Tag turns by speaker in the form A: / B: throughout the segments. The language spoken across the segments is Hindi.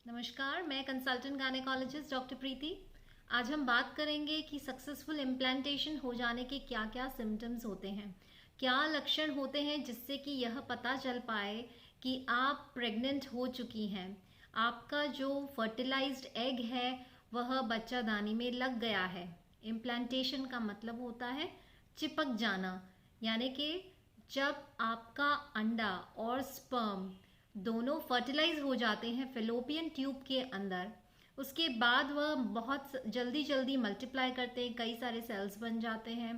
A: नमस्कार, मैं कंसल्टेंट गायनेकोलॉजिस्ट डॉक्टर प्रीति। आज हम बात करेंगे कि सक्सेसफुल इम्प्लांटेशन हो जाने के क्या क्या सिम्टम्स होते हैं, क्या लक्षण होते हैं जिससे कि यह पता चल पाए कि आप प्रेग्नेंट हो चुकी हैं। आपका जो फर्टिलाइज्ड एग है वह बच्चादानी में लग गया है। इम्प्लांटेशन का मतलब होता है चिपक जाना, यानी कि जब आपका अंडा और स्पर्म दोनों फर्टिलाइज हो जाते हैं फेलोपियन ट्यूब के अंदर, उसके बाद वह बहुत जल्दी जल्दी मल्टीप्लाई करते हैं, कई सारे सेल्स बन जाते हैं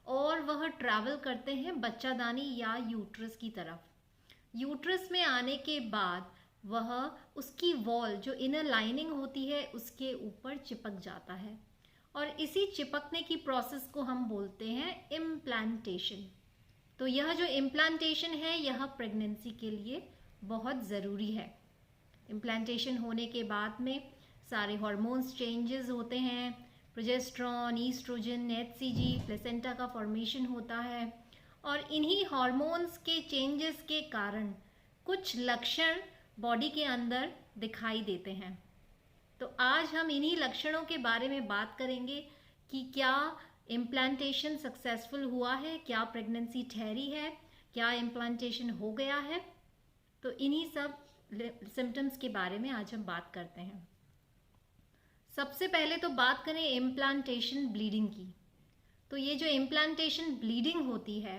A: और वह ट्रैवल करते हैं बच्चादानी या यूट्रस की तरफ। यूट्रस में आने के बाद वह उसकी वॉल जो इनर लाइनिंग होती है उसके ऊपर चिपक जाता है और इसी चिपकने की प्रोसेस को हम बोलते हैं इम्प्लांटेशन। तो यह जो इम्प्लांटेशन है यह प्रेगनेंसी के लिए बहुत ज़रूरी है। इम्प्लांटेशन होने के बाद में सारे हार्मोन्स चेंजेस होते हैं, प्रोजेस्टेरॉन, ईस्ट्रोजन, एचसीजी, प्लेसेंटा का फॉर्मेशन होता है और इन्हीं हार्मोन्स के चेंजेस के कारण कुछ लक्षण बॉडी के अंदर दिखाई देते हैं। तो आज हम इन्हीं लक्षणों के बारे में बात करेंगे कि क्या इम्प्लांटेशन सक्सेसफुल हुआ है, क्या प्रेगनेंसी ठहरी है, क्या इम्प्लांटेशन हो गया है। तो इन्हीं सब सिम्टम्स के बारे में आज हम बात करते हैं। सबसे पहले तो बात करें इम्प्लांटेशन ब्लीडिंग की। तो ये जो इम्प्लांटेशन ब्लीडिंग होती है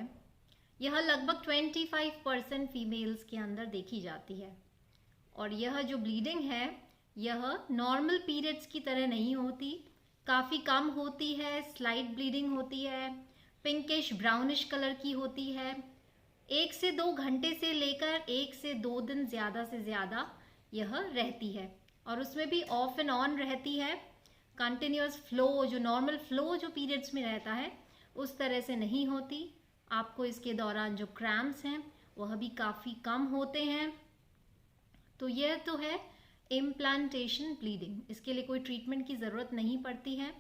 A: यह लगभग 25% फीमेल्स के अंदर देखी जाती है और यह जो ब्लीडिंग है यह नॉर्मल पीरियड्स की तरह नहीं होती, काफ़ी कम होती है, स्लाइट ब्लीडिंग होती है, पिंकिश ब्राउनिश कलर की होती है। 1 से 2 घंटे से लेकर 1 से 2 दिन ज़्यादा से ज़्यादा यह रहती है और उसमें भी ऑफ एंड ऑन रहती है। कंटिन्यूस फ्लो, जो नॉर्मल फ्लो जो पीरियड्स में रहता है उस तरह से नहीं होती। आपको इसके दौरान जो क्रैम्प्स हैं वह भी काफ़ी कम होते हैं। तो यह तो है इम्प्लांटेशन ब्लीडिंग, इसके लिए कोई ट्रीटमेंट की ज़रूरत नहीं पड़ती है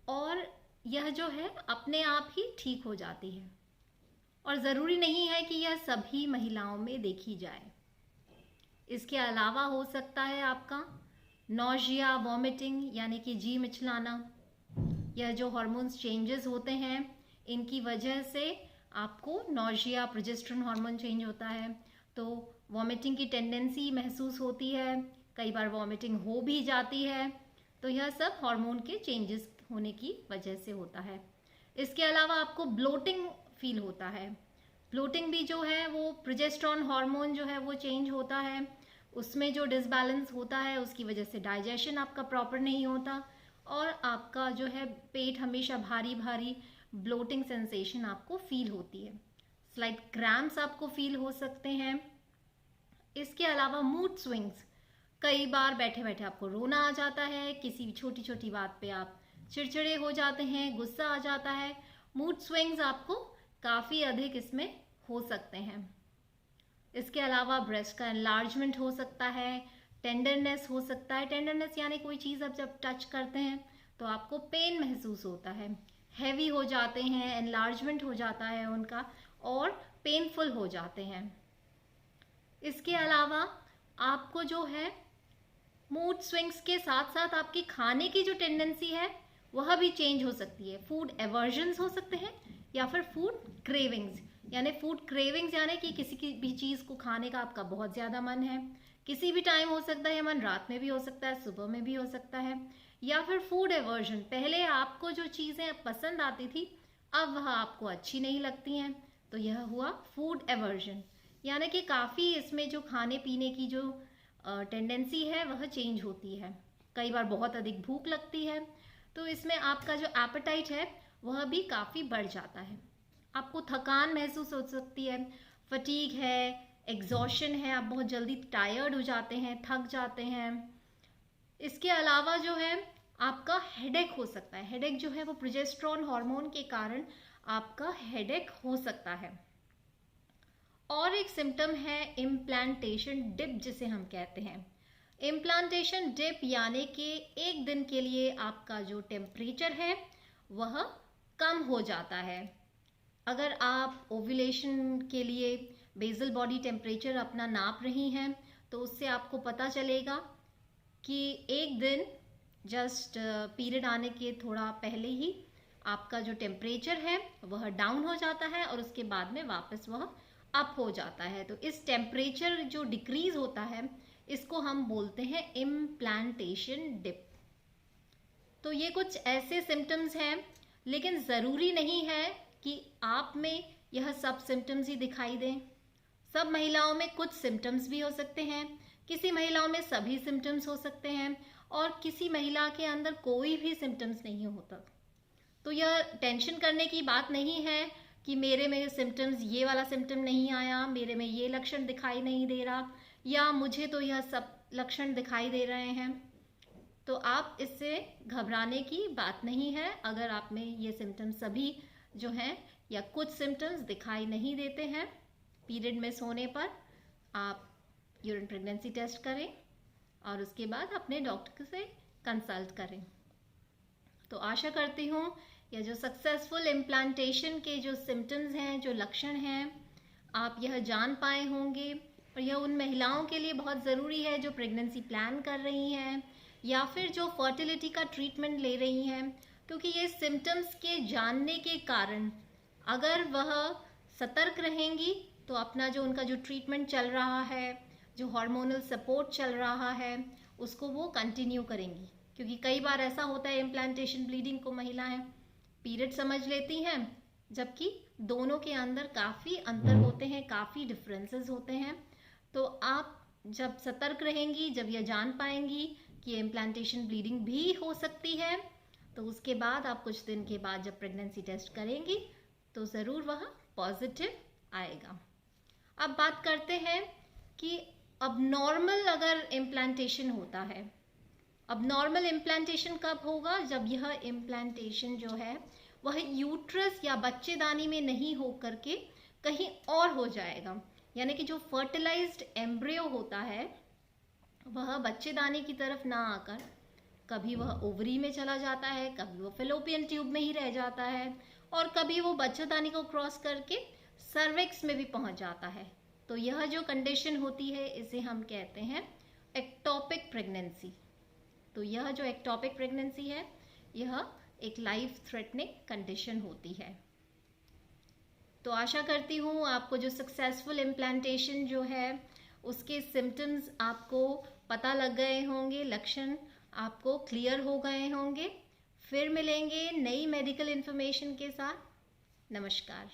A: और यह जो है अपने आप ही ठीक हो जाती है और ज़रूरी नहीं है कि यह सभी महिलाओं में देखी जाए। इसके अलावा हो सकता है आपका नौजिया, वॉमिटिंग यानी कि जी मिचलाना। यह जो हार्मोन्स चेंजेस होते हैं इनकी वजह से आपको नौजिया, प्रोजेस्टेरॉन हार्मोन चेंज होता है तो वॉमिटिंग की टेंडेंसी महसूस होती है, कई बार वॉमिटिंग हो भी जाती है। तो यह सब हार्मोन के चेंजेस होने की वजह से होता है। इसके अलावा आपको ब्लोटिंग फील होता है। ब्लोटिंग भी जो है वो प्रोजेस्टेरॉन हार्मोन जो है वो चेंज होता है, उसमें जो डिसबैलेंस होता है उसकी वजह से डाइजेशन आपका प्रॉपर नहीं होता और आपका जो है पेट हमेशा भारी भारी ब्लोटिंग सेंसेशन आपको फील होती है। स्लाइट क्रैम्प्स आपको फील हो सकते हैं। इसके अलावा मूड स्विंग्स, कई बार बैठे बैठे आपको रोना आ जाता है, किसी भी छोटी छोटी बात पे आप चिड़चिड़े हो जाते हैं, गुस्सा आ जाता है। मूड स्विंग्स आपको काफ़ी अधिक इसमें हो सकते हैं। इसके अलावा ब्रेस्ट का एनलार्जमेंट हो सकता है, टेंडरनेस हो सकता है। टेंडरनेस यानी कोई चीज़ आप जब टच करते हैं तो आपको पेन महसूस होता है, हैवी हो जाते हैं, एनलार्जमेंट हो जाता है उनका और पेनफुल हो जाते हैं। इसके अलावा आपको जो है मूड स्विंग्स के साथ साथ आपकी खाने की जो टेंडेंसी है वह भी चेंज हो सकती है। फूड एवर्जन्स हो सकते हैं या फिर फूड क्रेविंग्स, यानी फूड क्रेविंग्स यानी कि किसी की भी चीज़ को खाने का आपका बहुत ज़्यादा मन है, किसी भी टाइम हो सकता है मन, रात में भी हो सकता है, सुबह में भी हो सकता है। या फिर फूड एवर्जन, पहले आपको जो चीज़ें पसंद आती थी अब वह आपको अच्छी नहीं लगती हैं, तो यह हुआ फूड एवर्जन। यानी कि काफ़ी इसमें जो खाने पीने की जो टेंडेंसी है वह चेंज होती है। कई बार बहुत अधिक भूख लगती है तो इसमें आपका जो एपेटाइट है वह भी काफ़ी बढ़ जाता है। आपको थकान महसूस हो सकती है, फटीग है, एग्जॉशन है, आप बहुत जल्दी टायर्ड हो जाते हैं, थक जाते हैं। इसके अलावा जो है आपका हेडेक हो सकता है। हेडेक जो है वो प्रोजेस्टेरॉन हार्मोन के कारण आपका हेडेक हो सकता है। और एक सिम्टम है इम्प्लांटेशन डिप जिसे हम कहते हैं। इम्प्लांटेशन डिप यानी कि एक दिन के लिए आपका जो टेम्परेचर है वह कम हो जाता है। अगर आप ओव्यूलेशन के लिए बेसल बॉडी टेम्परेचर अपना नाप रही हैं तो उससे आपको पता चलेगा कि एक दिन जस्ट पीरियड आने के थोड़ा पहले ही आपका जो टेम्परेचर है वह डाउन हो जाता है और उसके बाद में वापस वह अप हो जाता है। तो इस टेम्परेचर जो डिक्रीज होता है इसको हम बोलते हैं इम्प्लांटेशन डिप। तो ये कुछ ऐसे सिम्टम्स हैं, लेकिन ज़रूरी नहीं है कि आप में यह सब सिम्टम्स ही दिखाई दें। सब महिलाओं में कुछ सिम्टम्स भी हो सकते हैं, किसी महिलाओं में सभी सिम्टम्स हो सकते हैं और किसी महिला के अंदर कोई भी सिम्टम्स नहीं होता। तो यह टेंशन करने की बात नहीं है कि मेरे में सिम्टम्स, ये वाला सिम्टम नहीं आया, मेरे में ये लक्षण दिखाई नहीं दे रहा, या मुझे तो यह सब लक्षण दिखाई दे रहे हैं। तो आप इससे घबराने की बात नहीं है। अगर आप में ये सिम्टम्स सभी जो हैं या कुछ सिम्टम्स दिखाई नहीं देते हैं, पीरियड मिस होने पर आप यूरिन प्रेगनेंसी टेस्ट करें और उसके बाद अपने डॉक्टर से कंसल्ट करें। तो आशा करती हूँ यह जो सक्सेसफुल इम्प्लांटेशन के जो सिम्टम्स हैं, जो लक्षण हैं, आप यह जान पाए होंगे। और यह उन महिलाओं के लिए बहुत ज़रूरी है जो प्रेगनेंसी प्लान कर रही हैं या फिर जो फर्टिलिटी का ट्रीटमेंट ले रही हैं, क्योंकि ये सिम्टम्स के जानने के कारण अगर वह सतर्क रहेंगी तो अपना जो उनका जो ट्रीटमेंट चल रहा है, जो हार्मोनल सपोर्ट चल रहा है, उसको वो कंटिन्यू करेंगी। क्योंकि कई बार ऐसा होता है इम्प्लांटेशन ब्लीडिंग को महिलाएं पीरियड समझ लेती हैं, जबकि दोनों के अंदर काफ़ी अंतर होते हैं, काफ़ी डिफरेंसेस होते हैं। तो आप जब सतर्क रहेंगी, जब यह जान पाएंगी कि इम्प्लांटेशन ब्लीडिंग भी हो सकती है, तो उसके बाद आप कुछ दिन के बाद जब प्रेगनेंसी टेस्ट करेंगी तो ज़रूर वह पॉजिटिव आएगा। अब बात करते हैं कि अब नॉर्मल अगर इम्प्लांटेशन होता है, अब नॉर्मल इम्प्लांटेशन कब होगा? जब यह इम्प्लांटेशन जो है वह यूट्रस या बच्चेदानी में नहीं हो करके कहीं और हो जाएगा। यानी कि जो फर्टिलाइज्ड एम्ब्रियो होता है वह बच्चेदानी की तरफ ना आकर कभी वह ओवरी में चला जाता है, कभी वो फेलोपियन ट्यूब में ही रह जाता है और कभी वो बच्चेदानी को क्रॉस करके सर्विक्स में भी पहुंच जाता है। तो यह जो कंडीशन होती है इसे हम कहते हैं एक्टोपिक प्रेगनेंसी। तो यह जो एक्टोपिक प्रेगनेंसी है यह एक लाइफ थ्रेटनिंग कंडीशन होती है। तो आशा करती हूँ आपको जो सक्सेसफुल इम्प्लांटेशन जो है उसके सिम्टम्स आपको पता लग गए होंगे, लक्षण आपको क्लियर हो गए होंगे। फिर मिलेंगे नई मेडिकल इन्फॉर्मेशन के साथ। नमस्कार।